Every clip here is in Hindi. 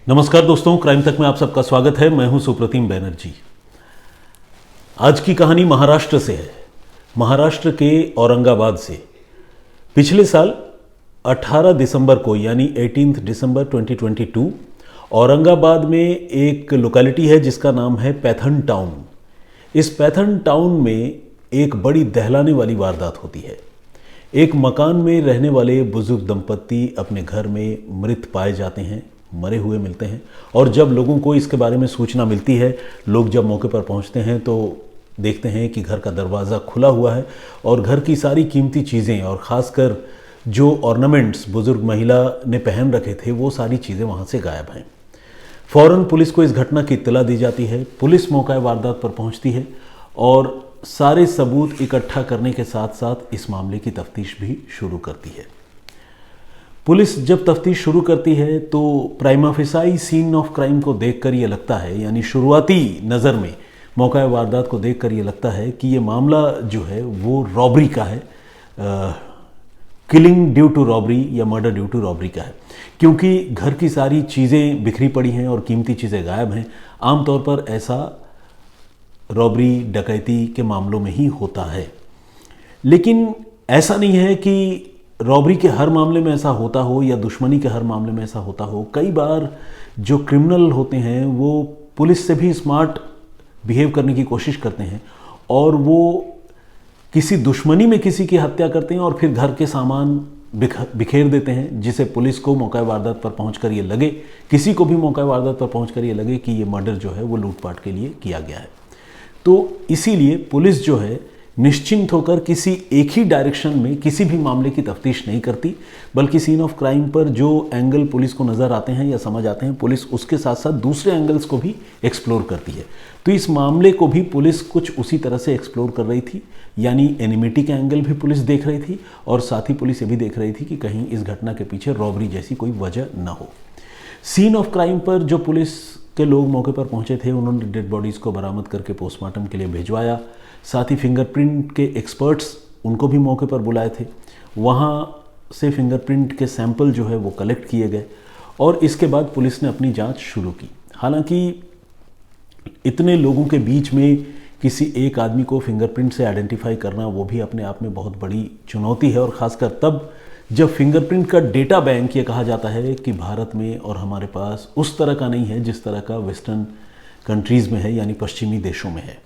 नमस्कार दोस्तों, क्राइम तक में आप सबका स्वागत है। मैं हूं सुप्रतिम बैनर्जी। आज की कहानी महाराष्ट्र से है, महाराष्ट्र के औरंगाबाद से। पिछले साल 18 दिसंबर को यानी 18 दिसंबर 2022 औरंगाबाद में एक लोकेलिटी है जिसका नाम है पैथन टाउन। इस पैथन टाउन में एक बड़ी दहलाने वाली वारदात होती है। एक मकान में रहने वाले बुजुर्ग दंपत्ति अपने घर में मृत पाए जाते हैं, मरे हुए मिलते हैं। और जब लोगों को इसके बारे में सूचना मिलती है, लोग जब मौके पर पहुंचते हैं तो देखते हैं कि घर का दरवाज़ा खुला हुआ है और घर की सारी कीमती चीज़ें और ख़ासकर जो ऑर्नामेंट्स बुज़ुर्ग महिला ने पहन रखे थे वो सारी चीज़ें वहाँ से गायब हैं। फ़ौरन पुलिस को इस घटना की इत्तला दी जाती है। पुलिस मौका वारदात पर पहुँचती है और सारे सबूत इकट्ठा करने के साथ साथ इस मामले की तफ्तीश भी शुरू करती है। पुलिस जब तफ्तीश शुरू करती है तो prima facie scene of crime को देखकर ये लगता है, यानी शुरुआती नज़र में मौका वारदात को देखकर ये लगता है कि ये मामला जो है वो रॉबरी का है, किलिंग ड्यू टू रॉबरी या मर्डर ड्यू टू रॉबरी का है, क्योंकि घर की सारी चीज़ें बिखरी पड़ी हैं और कीमती चीज़ें गायब हैं। आमतौर पर ऐसा रॉबरी डकैती के मामलों में ही होता है, लेकिन ऐसा नहीं है कि रॉबरी के हर मामले में ऐसा होता हो या दुश्मनी के हर मामले में ऐसा होता हो। कई बार जो क्रिमिनल होते हैं वो पुलिस से भी स्मार्ट बिहेव करने की कोशिश करते हैं और वो किसी दुश्मनी में किसी की हत्या करते हैं और फिर घर के सामान बिखेर देते हैं, जिसे पुलिस को मौका वारदात पर पहुंचकर ये लगे, किसी को भी मौका वारदात पर पहुंचकर ये लगे कि ये मर्डर जो है वो लूटपाट के लिए किया गया है। तो इसीलिए पुलिस जो है निश्चिंत होकर किसी एक ही डायरेक्शन में किसी भी मामले की तफ्तीश नहीं करती, बल्कि सीन ऑफ क्राइम पर जो एंगल पुलिस को नज़र आते हैं या समझ आते हैं, पुलिस उसके साथ साथ दूसरे एंगल्स को भी एक्सप्लोर करती है। तो इस मामले को भी पुलिस कुछ उसी तरह से एक्सप्लोर कर रही थी, यानी एनिमिटी का एंगल भी पुलिस देख रही थी और साथ ही पुलिस ये भी देख रही थी कि कहीं इस घटना के पीछे रॉबरी जैसी कोई वजह न हो। सीन ऑफ क्राइम पर जो पुलिस के लोग मौके पर पहुंचे थे, उन्होंने डेड बॉडीज़ को बरामद करके पोस्टमार्टम के लिए भिजवाया। साथ ही फिंगरप्रिंट के एक्सपर्ट्स उनको भी मौके पर बुलाए थे। वहाँ से फिंगरप्रिंट के सैंपल जो है वो कलेक्ट किए गए और इसके बाद पुलिस ने अपनी जांच शुरू की। हालांकि इतने लोगों के बीच में किसी एक आदमी को फिंगरप्रिंट से आइडेंटिफाई करना वो भी अपने आप में बहुत बड़ी चुनौती है, और ख़ासकर तब जब फिंगरप्रिंट का डेटा बैंक ये कहा जाता है कि भारत में और हमारे पास उस तरह का नहीं है जिस तरह का वेस्टर्न कंट्रीज़ में है, यानी पश्चिमी देशों में है।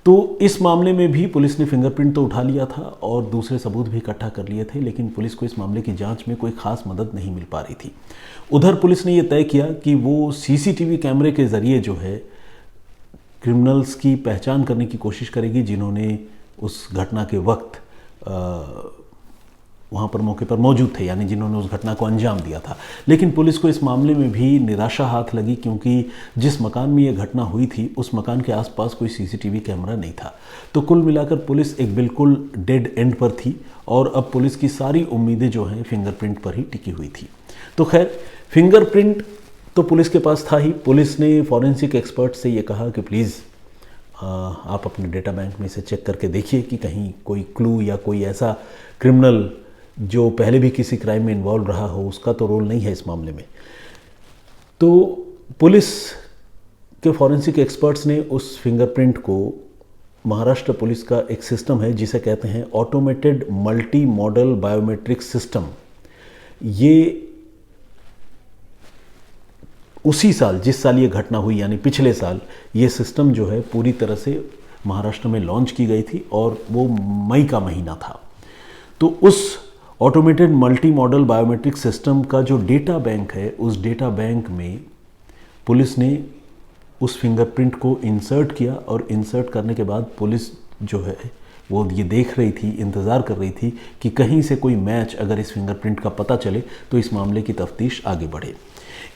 तो इस मामले में भी पुलिस ने फिंगरप्रिंट तो उठा लिया था और दूसरे सबूत भी इकट्ठा कर लिए थे, लेकिन पुलिस को इस मामले की जांच में कोई खास मदद नहीं मिल पा रही थी। उधर पुलिस ने यह तय किया कि वो सीसीटीवी कैमरे के ज़रिए जो है क्रिमिनल्स की पहचान करने की कोशिश करेगी जिन्होंने उस घटना के वक्त वहाँ पर मौके पर मौजूद थे, यानी जिन्होंने उस घटना को अंजाम दिया था। लेकिन पुलिस को इस मामले में भी निराशा हाथ लगी, क्योंकि जिस मकान में ये घटना हुई थी उस मकान के आसपास कोई सीसीटीवी कैमरा नहीं था। तो कुल मिलाकर पुलिस एक बिल्कुल डेड एंड पर थी और अब पुलिस की सारी उम्मीदें जो हैं फिंगरप्रिंट पर ही टिकी हुई थी। तो खैर, फिंगरप्रिंट तो पुलिस के पास था ही। पुलिस ने फॉरेंसिक एक्सपर्ट से ये कहा कि प्लीज़ आप अपने डेटा बैंक में इसे चेक करके देखिए कि कहीं कोई क्लू या कोई ऐसा क्रिमिनल जो पहले भी किसी क्राइम में इन्वॉल्व रहा हो उसका तो रोल नहीं है इस मामले में। तो पुलिस के फॉरेंसिक एक्सपर्ट्स ने उस फिंगरप्रिंट को, महाराष्ट्र पुलिस का एक सिस्टम है जिसे कहते हैं automated multi modal biometric system, ये उसी साल जिस साल ये घटना हुई यानी पिछले साल ये सिस्टम जो है पूरी तरह से महाराष्ट्र में लॉन्च की गई थी और वो मई का महीना था। तो उस automated multi modal biometric system का जो डेटा बैंक है, उस डेटा बैंक में पुलिस ने उस फिंगरप्रिंट को इंसर्ट किया और इंसर्ट करने के बाद पुलिस जो है वो ये देख रही थी, इंतज़ार कर रही थी कि कहीं से कोई मैच अगर इस फिंगरप्रिंट का पता चले तो इस मामले की तफ्तीश आगे बढ़े।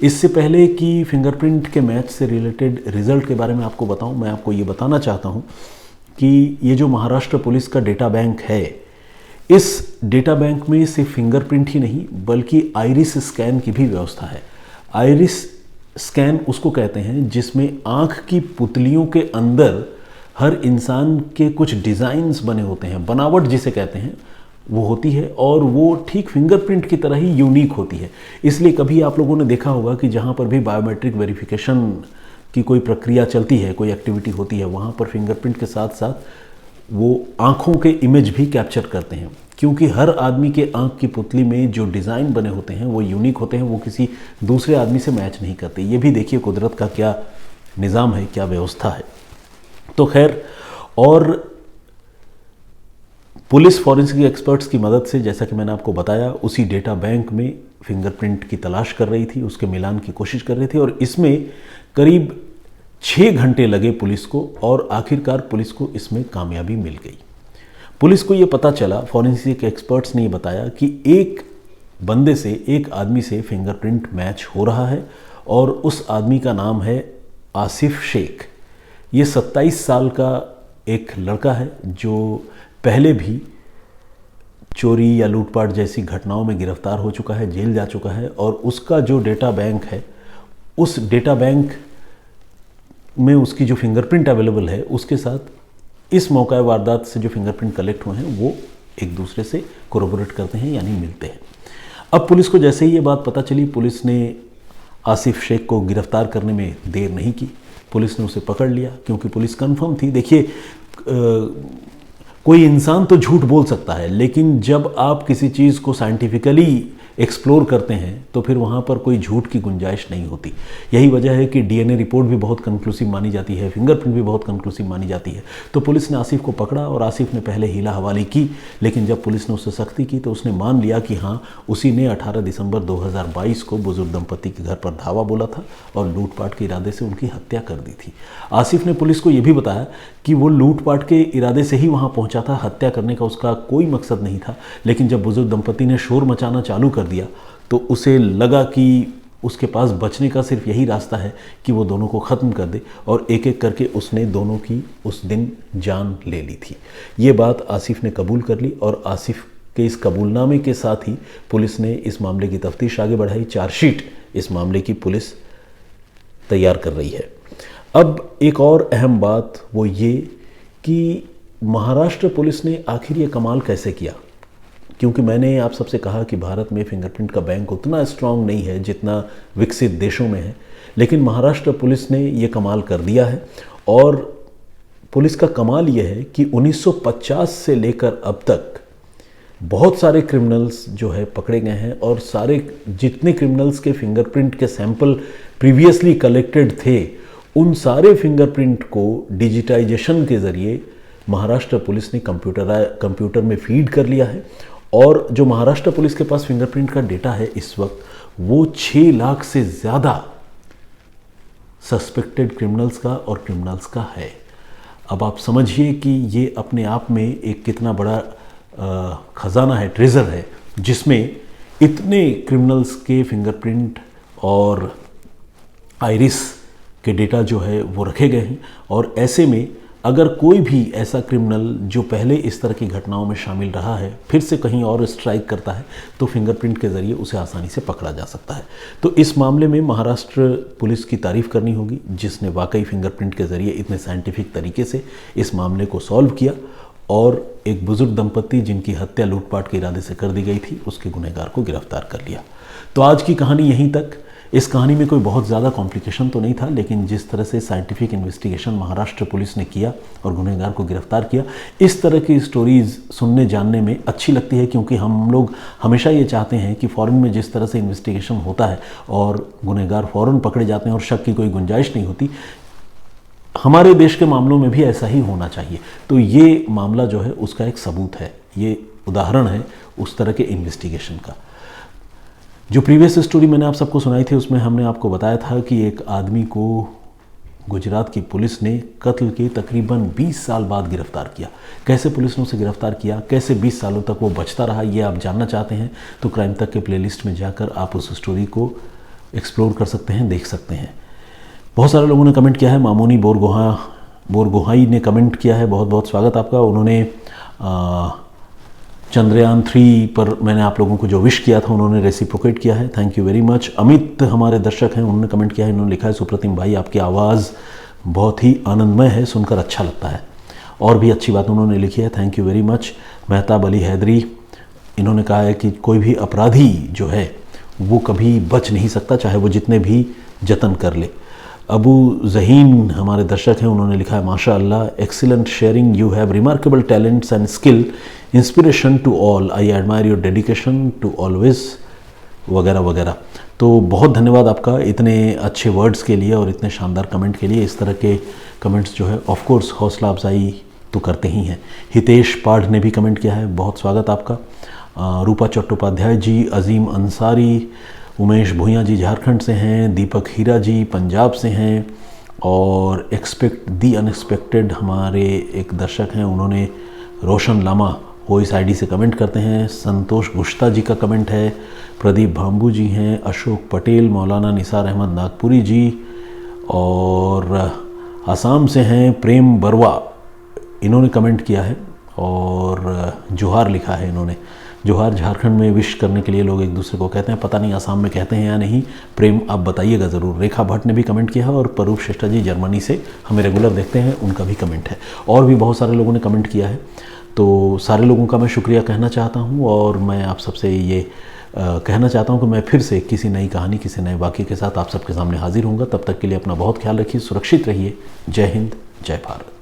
इससे पहले कि फिंगरप्रिंट के मैच से रिलेटेड रिज़ल्ट के बारे में आपको बताऊं, मैं आपको ये बताना चाहता हूं कि ये जो महाराष्ट्र पुलिस का डेटा बैंक है, इस डेटा बैंक में सिर्फ फिंगरप्रिंट ही नहीं बल्कि आइरिस स्कैन की भी व्यवस्था है। आइरिस स्कैन उसको कहते हैं जिसमें आँख की पुतलियों के अंदर हर इंसान के कुछ डिज़ाइंस बने होते हैं, बनावट जिसे कहते हैं, वो होती है और वो ठीक फिंगरप्रिंट की तरह ही यूनिक होती है। इसलिए कभी आप लोगों ने देखा होगा कि जहाँ पर भी बायोमेट्रिक वेरिफिकेशन की कोई प्रक्रिया चलती है, कोई एक्टिविटी होती है, वहाँ पर फिंगरप्रिंट के साथ साथ वो आँखों के इमेज भी कैप्चर करते हैं, क्योंकि हर आदमी के आँख की पुतली में जो डिज़ाइन बने होते हैं वो यूनिक होते हैं, वो किसी दूसरे आदमी से मैच नहीं करते। ये भी देखिए कुदरत का क्या निज़ाम है, क्या व्यवस्था है। तो खैर, और पुलिस फॉरेंसिक एक्सपर्ट्स की मदद से, जैसा कि मैंने आपको बताया, उसी डेटा बैंक में फिंगरप्रिंट की तलाश कर रही थी, उसके मिलान की कोशिश कर रही थी, और इसमें करीब 6 घंटे लगे पुलिस को, और आखिरकार पुलिस को इसमें कामयाबी मिल गई। पुलिस को ये पता चला, फॉरेंसिक एक्सपर्ट्स ने ये बताया कि एक बंदे से, एक आदमी से फिंगरप्रिंट मैच हो रहा है, और उस आदमी का नाम है आसिफ शेख। ये 27 साल का एक लड़का है जो पहले भी चोरी या लूटपाट जैसी घटनाओं में गिरफ्तार हो चुका है, जेल जा चुका है, और उसका जो डेटा बैंक है, उस डेटा बैंक में उसकी जो फिंगरप्रिंट अवेलेबल है, उसके साथ इस मौका वारदात से जो फिंगरप्रिंट कलेक्ट हुए हैं वो एक दूसरे से कोरोबोरेट करते हैं, यानी मिलते हैं। अब पुलिस को जैसे ही ये बात पता चली, पुलिस ने आसिफ शेख को गिरफ्तार करने में देर नहीं की। पुलिस ने उसे पकड़ लिया, क्योंकि पुलिस कंफर्म थी। देखिए, कोई इंसान तो झूठ बोल सकता है, लेकिन जब आप किसी चीज़ को साइंटिफिकली एक्सप्लोर करते हैं तो फिर वहाँ पर कोई झूठ की गुंजाइश नहीं होती। यही वजह है कि डीएनए रिपोर्ट भी बहुत कंक्लूसिव मानी जाती है, फिंगरप्रिंट भी बहुत कंक्लूसिव मानी जाती है। तो पुलिस ने आसिफ को पकड़ा, और आसिफ ने पहले हीला हवाली की, लेकिन जब पुलिस ने उससे सख्ती की तो उसने मान लिया कि हाँ, उसी ने 18 दिसंबर 2022 को बुजुर्ग दंपति के घर पर धावा बोला था और लूटपाट के इरादे से उनकी हत्या कर दी थी। आसिफ ने पुलिस को ये भी बताया कि वो लूटपाट के इरादे से ही वहाँ पहुँचा था, हत्या करने का उसका कोई मकसद नहीं था। लेकिन जब बुजुर्ग दंपति ने शोर मचाना चालू कर दिया तो उसे लगा कि उसके पास बचने का सिर्फ यही रास्ता है कि वो दोनों को ख़त्म कर दे, और एक एक करके उसने दोनों की उस दिन जान ले ली थी। ये बात आसिफ ने कबूल कर ली, और आसिफ के इस कबूलनामे के साथ ही पुलिस ने इस मामले की तफ्तीश आगे बढ़ाई। चार्जशीट इस मामले की पुलिस तैयार कर रही है। अब एक और अहम बात वो ये कि महाराष्ट्र पुलिस ने आखिर ये कमाल कैसे किया, क्योंकि मैंने आप सबसे कहा कि भारत में फिंगरप्रिंट का बैंक उतना स्ट्रांग नहीं है जितना विकसित देशों में है, लेकिन महाराष्ट्र पुलिस ने ये कमाल कर दिया है। और पुलिस का कमाल ये है कि 1950 से लेकर अब तक बहुत सारे क्रिमिनल्स जो है पकड़े गए हैं, और सारे जितने क्रिमिनल्स के फिंगरप्रिंट के सैंपल प्रीवियसली कलेक्टेड थे, उन सारे फिंगरप्रिंट को डिजिटाइजेशन के ज़रिए महाराष्ट्र पुलिस ने कंप्यूटर में फीड कर लिया है। और जो महाराष्ट्र पुलिस के पास फिंगरप्रिंट का डेटा है इस वक्त, वो 6 लाख से ज़्यादा सस्पेक्टेड क्रिमिनल्स का और क्रिमिनल्स का है। अब आप समझिए कि ये अपने आप में एक कितना बड़ा खजाना है, ट्रेजर है, जिसमें इतने क्रिमिनल्स के फिंगरप्रिंट और आइरिस के डेटा जो है वो रखे गए हैं। और ऐसे में अगर कोई भी ऐसा क्रिमिनल जो पहले इस तरह की घटनाओं में शामिल रहा है फिर से कहीं और स्ट्राइक करता है, तो फिंगरप्रिंट के ज़रिए उसे आसानी से पकड़ा जा सकता है। तो इस मामले में महाराष्ट्र पुलिस की तारीफ़ करनी होगी, जिसने वाकई फिंगरप्रिंट के ज़रिए इतने साइंटिफिक तरीके से इस मामले को सॉल्व किया, और एक बुजुर्ग दंपति जिनकी हत्या लूटपाट के इरादे से कर दी गई थी, उसके गुनहगार को गिरफ्तार कर लिया। तो आज की कहानी यहीं तक। इस कहानी में कोई बहुत ज़्यादा कॉम्प्लिकेशन तो नहीं था, लेकिन जिस तरह से साइंटिफिक इन्वेस्टिगेशन महाराष्ट्र पुलिस ने किया और गुनहगार को गिरफ्तार किया, इस तरह की स्टोरीज़ सुनने जानने में अच्छी लगती है, क्योंकि हम लोग हमेशा ये चाहते हैं कि फ़ौरन में जिस तरह से इन्वेस्टिगेशन होता है और गुनहगार फ़ौरन पकड़े जाते हैं और शक की कोई गुंजाइश नहीं होती, हमारे देश के मामलों में भी ऐसा ही होना चाहिए। तो ये मामला जो है उसका एक सबूत है, ये उदाहरण है उस तरह के इन्वेस्टिगेशन का। जो प्रीवियस स्टोरी मैंने आप सबको सुनाई थी, उसमें हमने आपको बताया था कि एक आदमी को गुजरात की पुलिस ने कत्ल के तकरीबन 20 साल बाद गिरफ्तार किया। कैसे पुलिस ने उसे गिरफ्तार किया, कैसे 20 सालों तक वो बचता रहा, ये आप जानना चाहते हैं तो क्राइम तक के प्लेलिस्ट में जाकर आप उस स्टोरी को एक्सप्लोर कर सकते हैं, देख सकते हैं। बहुत सारे लोगों ने कमेंट किया है। मामोनी बोरगोहाई ने कमेंट किया है, बहुत बहुत स्वागत आपका। उन्होंने चंद्रयान 3 पर मैंने आप लोगों को जो विश किया था उन्होंने रेसिप्रोकेट किया है, thank you very much. Amit हमारे दर्शक हैं, उन्होंने कमेंट किया है, इन्होंने लिखा है सुप्रतिम भाई आपकी आवाज़ बहुत ही आनंदमय है, सुनकर अच्छा लगता है। और भी अच्छी बात उन्होंने लिखी है, thank you very much. Mehtab Ali Haidari, इन्होंने कहा है कि कोई भी अपराधी जो है वो कभी बच नहीं सकता, चाहे वो जितने भी जतन कर ले। अबू जहीन हमारे दर्शक हैं, उन्होंने लिखा है माशाअल्लाह, excellent sharing, you have remarkable talents and skill, inspiration to all, I admire your dedication to always, वगैरह वगैरह। तो बहुत धन्यवाद आपका इतने अच्छे वर्ड्स के लिए और इतने शानदार कमेंट के लिए। इस तरह के कमेंट्स जो है ऑफ कोर्स हौसला अफजाई तो करते ही हैं। हितेश पाढ़ ने भी कमेंट किया है, बहुत स्वागत आपका। रूपा चट्टोपाध्याय जी, अजीम अंसारी, उमेश भूया जी झारखंड से हैं, दीपक हीरा जी पंजाब से हैं, और एक्सपेक्ट दी अनएक्सपेक्टेड हमारे एक दर्शक हैं, उन्होंने रोशन लामा वो इस आईडी से कमेंट करते हैं। संतोष गुश्ता जी का कमेंट है, प्रदीप भाम्बू जी हैं, अशोक पटेल, मौलाना निसार अहमद नागपुरी जी, और आसाम से हैं प्रेम बरवा, इन्होंने कमेंट किया है, और जोहार लिखा है इन्होंने। जोहार झारखंड में विश करने के लिए लोग एक दूसरे को कहते हैं, पता नहीं आसाम में कहते हैं या नहीं, प्रेम आप बताइएगा ज़रूर। रेखा भट्ट ने भी कमेंट किया है, और परूप श्रेष्ठा जी जर्मनी से हमें रेगुलर देखते हैं, उनका भी कमेंट है। और भी बहुत सारे लोगों ने कमेंट किया है, तो सारे लोगों का मैं शुक्रिया कहना चाहता हूँ, और मैं आप सबसे ये कहना चाहता हूँ कि मैं फिर से किसी नई कहानी, किसी नए वाक़ये के साथ आप सबके सामने हाजिर होऊंगा। तब तक के लिए अपना बहुत ख्याल रखिए, सुरक्षित रहिए। जय हिंद, जय भारत।